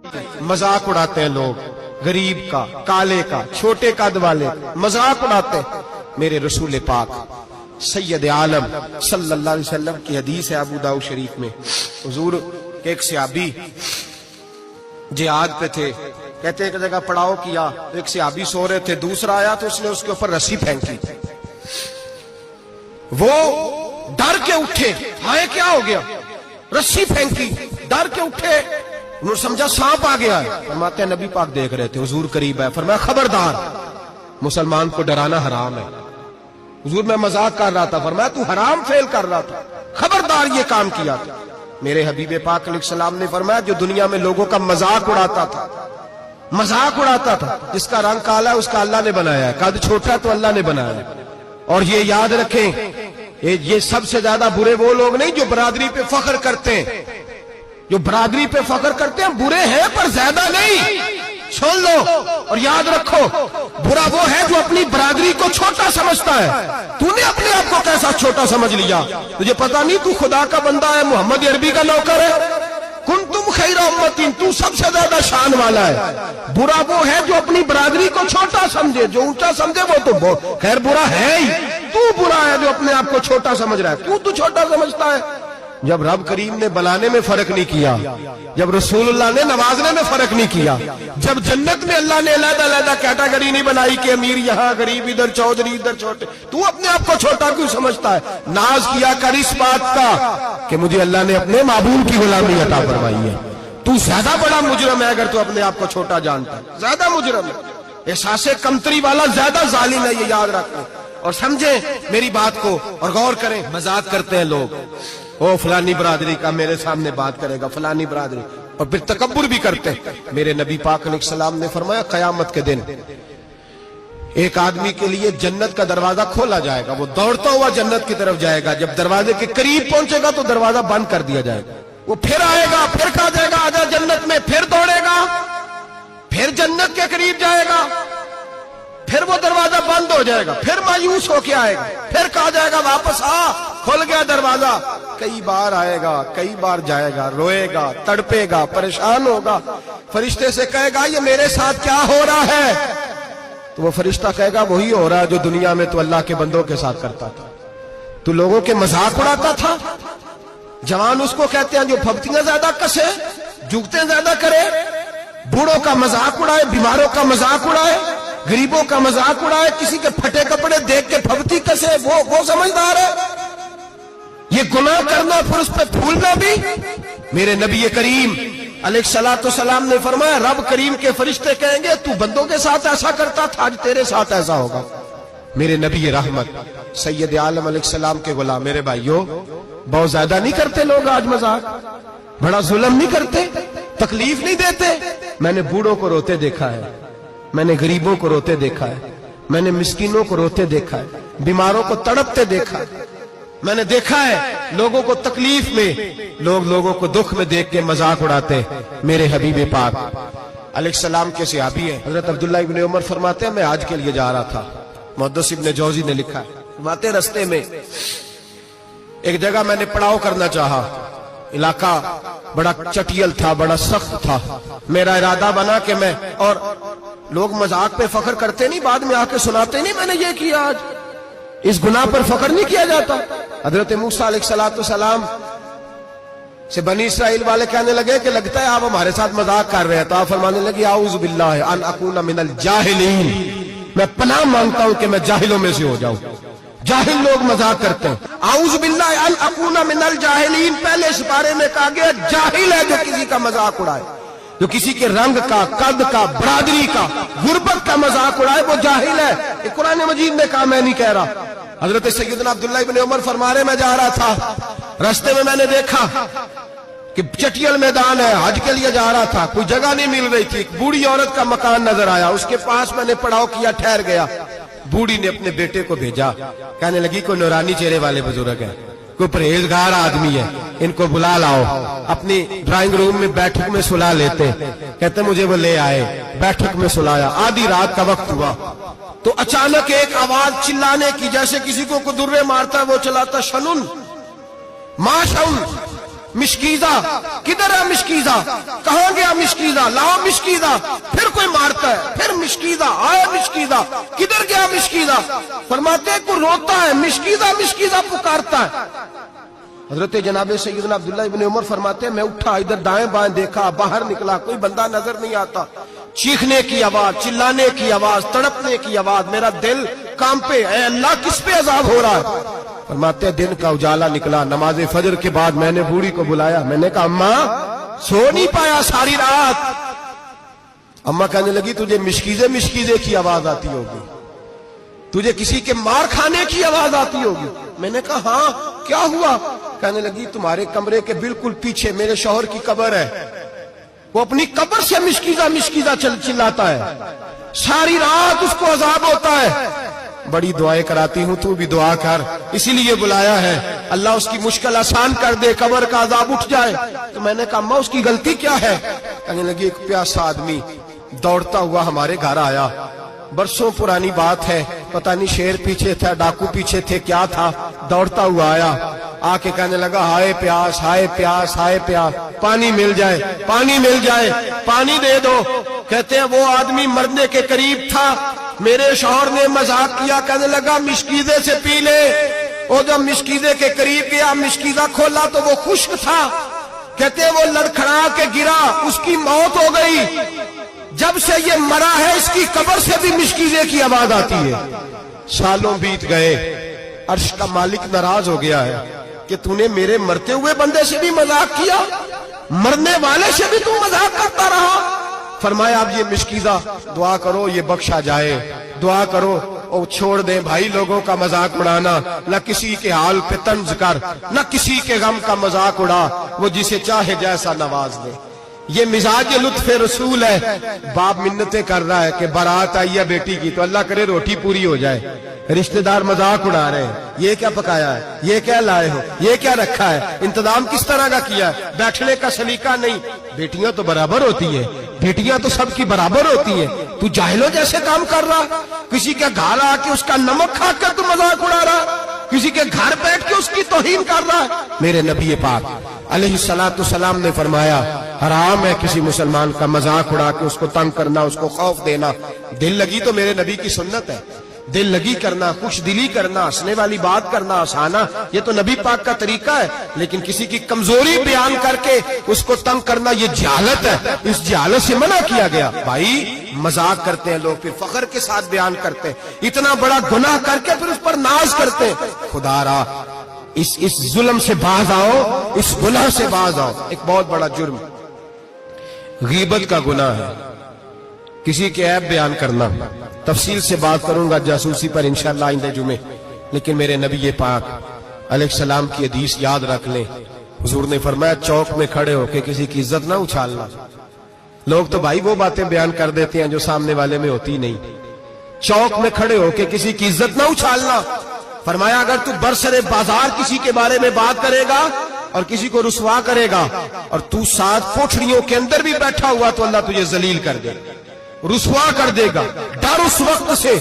मजाक उड़ाते हैं लोग, गरीब का, काले का, छोटे कद वाले, मजाक उड़ाते हैं। मेरे रसूल पाक सैयद आलम सल्लल्लाहु अलैहि वसल्लम की हदीस है अबू दाऊद शरीफ में। हुजूर के एक सहाबी जिहाद पे थे, कहते एक जगह पड़ाव किया, एक सहाबी सो रहे थे, दूसरा आया तो उसने उसके ऊपर रस्सी फेंकी। वो डर के उठे, हाय क्या हो गया, रस्सी फेंकी, डर के उठे, उन्होंने समझा सांप आ गया है। फरमाते हैं नबी पाक देख रहे थे, हुजूर करीब है, फरमाया खबरदार, मुसलमान को डराना हराम है। हुजूर मैं मजाक कर रहा था, फरमाया तू हराम फेल कर रहा था, खबरदार ये काम किया था। मेरे हबीब पाक अलैहिस्सलाम ने फरमाया जो दुनिया में लोगों का मजाक उड़ाता था, मजाक उड़ाता था, जिसका रंग काला है उसका अल्लाह ने बनाया है, कद छोटा तो अल्लाह ने बनाया है। और ये याद रखें, ये सबसे ज्यादा बुरे वो लोग नहीं जो बरादरी पे फख्र करते हैं, जो बरादरी पे फख्र करते हैं बुरे हैं पर ज्यादा नहीं। सुन लो और याद रखो, बुरा वो है जो अपनी बरादरी को छोटा समझता है। तूने अपने आप को कैसा छोटा समझ लिया, तुझे पता नहीं तू खुदा का बंदा है, मोहम्मद अरबी का नौकर है। कुंतुम खैरा उम्मतिन, तू सबसे ज्यादा शान वाला है। बुरा वो है जो अपनी बरादरी को छोटा समझे, जो ऊंचा समझे वो तो खैर बुरा है ही। तू बुरा है जो अपने आप को छोटा समझ रहा है, क्यों तू छोटा समझता है? जब रब करीम ने बनाने में फर्क नहीं किया, जब रसूलुल्लाह ने नवाजने में फर्क नहीं किया, जब जन्नत में अल्लाह ने अलग-अलग कैटेगरी नहीं बनाई कि अमीर यहाँ, गरीब इधर, चौधरी इधर, छोटे, तू अपने आप को छोटा क्यों समझता है? नाज किया कर इस बात का कि मुझे अल्लाह ने अपने माबूद की गुलामी अता फरमाई है। तू ज्यादा बड़ा मुजरम है अगर तू अपने आप को छोटा जानता है, ज्यादा मुजरम है, एहसासे कमतरी वाला ज्यादा जालिम है, ये याद रखें और समझे मेरी बात को और गौर करें। मजाक करते हैं लोग, ओ फलानी बरादरी का मेरे सामने बात करेगा, फलानी बरादरी, और फिर तकब्बुर भी करते हैं। मेरे नबी पाक अलैहिस्सलाम ने फरमाया कयामत के दिन एक आदमी के लिए जन्नत का दरवाजा खोला जाएगा, वो दौड़ता हुआ जन्नत की तरफ जाएगा, जब दरवाजे के करीब पहुंचेगा तो दरवाजा बंद कर दिया जाएगा। वो फिर आएगा, फिर कहा जाएगा आजा जन्नत में, फिर दौड़ेगा, फिर जन्नत के करीब जाएगा, फिर वो दरवाजा बंद हो जाएगा, फिर मायूस होके आएगा, फिर कहा जाएगा वापस आ, खुल गया दरवाजा। कई बार आएगा, कई बार जाएगा, रोएगा, तड़पेगा, परेशान होगा, फरिश्ते से कहेगा ये मेरे साथ क्या हो रहा है? तो वो फरिश्ता कहेगा वही हो रहा है जो दुनिया में तो अल्लाह के बंदों के साथ करता था, तू लोगों के मजाक उड़ाता था। जवान उसको कहते हैं जो फब्तियां ज्यादा कसे, जुगते ज्यादा करे, बूढ़ों का मजाक उड़ाए, बीमारों का मजाक उड़ाए, गरीबों का मजाक उड़ाए, किसी के फटे कपड़े देख के फबती कसे, वो समझदार है। ये गुनाह करना फिर उस पर फूलना भी। मेरे नबी करीम अलैहिस्सलातु सलाम ने फरमाया रब करीम के फरिश्ते कहेंगे तू बंदों के साथ ऐसा करता था, आज तेरे साथ ऐसा होगा। मेरे नबी रहमत सैयद आलम अलैहिस्सलाम के गुलाम, मेरे भाइयों बहुत ज्यादा नहीं करते लोग आज मजाक, बड़ा जुल्म नहीं करते, तकलीफ नहीं देते। मैंने बूढ़ों को रोते देखा है, मैंने गरीबों को रोते देखा है, मैंने मिस्कीनों को रोते देखा है, बीमारों को तड़पते देखा है, मैंने देखा है लोगों को तकलीफ में, लोगों को दुख में देख के मजाक उड़ाते। मेरे हबीब पाक अलैहिस्सलाम के सहाबी हैं हजरत अब्दुल्लाह इब्न उमर फरमाते हैं मैं आज के लिए जा रहा था, मुहद्दिस इब्न जौजी ने लिखा है, फरमाते रस्ते में एक जगह मैंने पड़ाव करना चाहा, इलाका बड़ा चटियल था, बड़ा सख्त था, मेरा इरादा बना कि मैं, और लोग मजाक पे फख्र करते नहीं, बाद में आके सुनाते नहीं मैंने ये किया, आज इस गुनाह पर फख्र नहीं किया जाता। हजरत मूसा अलैहिस्सलाम से बनी इस्राइल वाले कहने लगे कि लगता है आप हमारे साथ मजाक कर रहे हैं, तो आप फरमाने लगे आऊज़ु बिल्लाहि अन अकूना मिनल जाहिलीन, मैं पनाह मांगता हूं कि मैं जाहिलों में से हो जाऊं। जाहिल लोग मजाक करते हैं, आऊज़ु बिल्लाहि अन अकूना मिनल जाहिलीन, पहले इस बारे में कहा गया जाहिल है जो किसी का मजाक उड़ाए, जो किसी के रंग का, कद का, बरादरी का, गुर्बत का मजाक उड़ाए वो जाहिल है। ये कुरान मजीद ने कहा, मैं नहीं कह रहा। हजरत सैयदना अब्दुल्लाह इब्न उमर फरमा रहे मैं जा रहा था, रास्ते में मैंने देखा कि चटियल मैदान है, हज के लिए जा रहा था, कोई जगह नहीं मिल रही थी, एक बूढ़ी औरत का मकान नजर आया, उसके पास मैंने पड़ाव किया, ठहर गया। बूढ़ी ने अपने बेटे को भेजा, कहने लगी कोई नूरानी चेहरे वाले बुजुर्ग है, कोई परहेजगार आदमी है, इनको बुला लाओ। अपनी ड्राइंग रूम में बैठक में सुला लेते, कहते मुझे वो ले आए, बैठक में सुलाया, आधी रात का वक्त हुआ तो अचानक एक आवाज चिल्लाने की, जैसे किसी को कुदुर्रे मारता है वो चलाता, शनुन माशउन मिशकीजा, किधर है मिशकीजा, कहां गया मिशकीजा? مشکیزہ لاؤ مشکیزہ، پھر کوئی مارتا ہے، پھر مشکیزہ آیا مشکیزہ، کدھر گیا مشکیزہ؟ فرماتے ہیں کوئی روتا ہے، مشکیزہ مشکیزہ پکارتا ہے۔ حضرت جناب سیدنا عبداللہ ابن عمر فرماتے ہیں میں اٹھا، ادھر دائیں بائیں دیکھا، باہر نکلا، کوئی بندہ نظر نہیں آتا، چیخنے کی آواز، چلانے کی آواز، تڑپنے کی آواز، میرا دل کانپے، اے اللہ کس پہ عذاب ہو رہا ہے؟ فرماتے ہیں دن کا اجالا نکلا، نماز فجر کے بعد میں نے بوڑھی کو بلایا، میں نے کہا اماں سو نہیں پایا ساری رات؟ اماں کہنے لگی تجھے مشکیزے مشکیزے کی آواز آتی ہوگی، تجھے کسی کے مار کھانے کی آواز آتی ہوگی۔ میں نے کہا ہاں کیا ہوا؟ کہنے لگی تمہارے کمرے کے بالکل پیچھے میرے شوہر کی قبر ہے، وہ اپنی قبر سے مشکیزہ مشکیزہ چلاتا ہے، ساری رات اس کو عذاب ہوتا ہے۔ بڑی دعائیں کراتی ہوں، تو بھی دعا کر، اسی لیے بلایا ہے، اللہ اس کی مشکل آسان کر دے، قبر کا عذاب اٹھ جائے۔ تو میں نے کہا اماں اس کی غلطی کیا ہے؟ کہنے لگی ایک پیاسا آدمی دوڑتا ہوا ہمارے گھر آیا، برسوں پرانی بات ہے، پتہ نہیں شیر پیچھے تھا، ڈاکو پیچھے تھے، کیا تھا، دوڑتا ہوا آیا، آ کے کہنے لگا ہائے پیاس ہائے پیاس ہائے پیاس، پانی مل جائے پانی مل جائے، پانی دے دو۔ کہتے ہیں وہ آدمی مرنے کے قریب تھا، میرے شوہر نے مذاق کیا، کہنے لگا مشکیزے سے پی لے۔ وہ جب مشکیزے کے قریب گیا، مشکیزہ کھولا تو وہ خشک تھا، کہتے ہیں وہ لڑکھڑا کے گرا، اس کی موت ہو گئی۔ جب سے یہ مرا ہے اس کی قبر سے بھی مشکیزے کی آواز آتی ہے۔ سالوں بیت گئے، عرش کا مالک ناراض ہو گیا ہے کہ تو نے میرے مرتے ہوئے بندے سے بھی مذاق کیا، مرنے والے سے بھی تو مذاق کرتا رہا۔ فرمایا اب یہ مشکیزہ دعا کرو یہ بخشا جائے، دعا کرو اور چھوڑ دیں بھائی لوگوں کا مذاق اڑانا، نہ کسی کے حال پہ طنز کر، نہ کسی کے غم کا مذاق اڑا، وہ جسے چاہے جیسا نواز دے۔ یہ مزاج لطف رسول ہے۔ باپ منتیں کر رہا ہے کہ بارات آئی ہے بیٹی کی تو اللہ کرے روٹی پوری ہو جائے، رشتہ دار مذاق اڑا رہے ہیں، یہ کیا پکایا ہے، یہ کیا لائے ہو، یہ کیا رکھا ہے، انتظام کس طرح کا کیا ہے، بیٹھنے کا سلیقہ نہیں۔ بیٹیاں تو برابر ہوتی ہیں، بیٹیاں تو سب کی برابر ہوتی ہیں، تو جاہلوں جیسے کام کر رہا، کسی کے گھر آ کے اس کا نمک کھا کر تو مذاق اڑا رہا، کسی کے گھر بیٹھ کے اس کی توہین کر رہا ہے۔ میرے نبی پاک علیہ الصلوۃ والسلام نے فرمایا حرام ہے کسی مسلمان کا مذاق اڑا کے اس کو تنگ کرنا، اس کو خوف دینا۔ دل لگی تو میرے نبی کی سنت ہے، دل لگی کرنا، خوش دلی کرنا، ہنسنے والی بات کرنا، ہنسانا، یہ تو نبی پاک کا طریقہ ہے۔ لیکن کسی کی کمزوری بیان کر کے اس کو تنگ کرنا یہ جہالت ہے، اس جہالت سے منع کیا گیا۔ بھائی مذاق کرتے ہیں لوگ، پھر فخر کے ساتھ بیان کرتے ہیں، اتنا بڑا گناہ کر کے پھر اس پر ناز کرتے ہیں۔ خدا را اس ظلم سے باز آؤ، اس گناہ سے باز آؤ۔ ایک بہت بڑا جرم غیبت کا گناہ ہے، کسی کے عیب بیان کرنا۔ تفصیل سے بات کروں گا جاسوسی پر انشاءاللہ آئندہ جمعے، لیکن میرے نبی پاک علیہ السلام کی حدیث یاد رکھ لیں۔ حضور نے فرمایا چوک میں کھڑے ہو کے کسی کی عزت نہ اچھالنا۔ لوگ تو بھائی وہ باتیں بیان کر دیتے ہیں جو سامنے والے میں ہوتی نہیں۔ چوک میں کھڑے ہو کے کسی کی عزت نہ اچھالنا۔ فرمایا اگر تو برسر بازار کسی کے بارے میں بات کرے گا اور کسی کو رسوا کرے گا اور تو ساتھ کوٹھڑیوں کے اندر بھی بیٹھا ہوا تو اللہ تجھے ذلیل کر دے، رسوا کر دے گا۔ ڈر اس وقت سے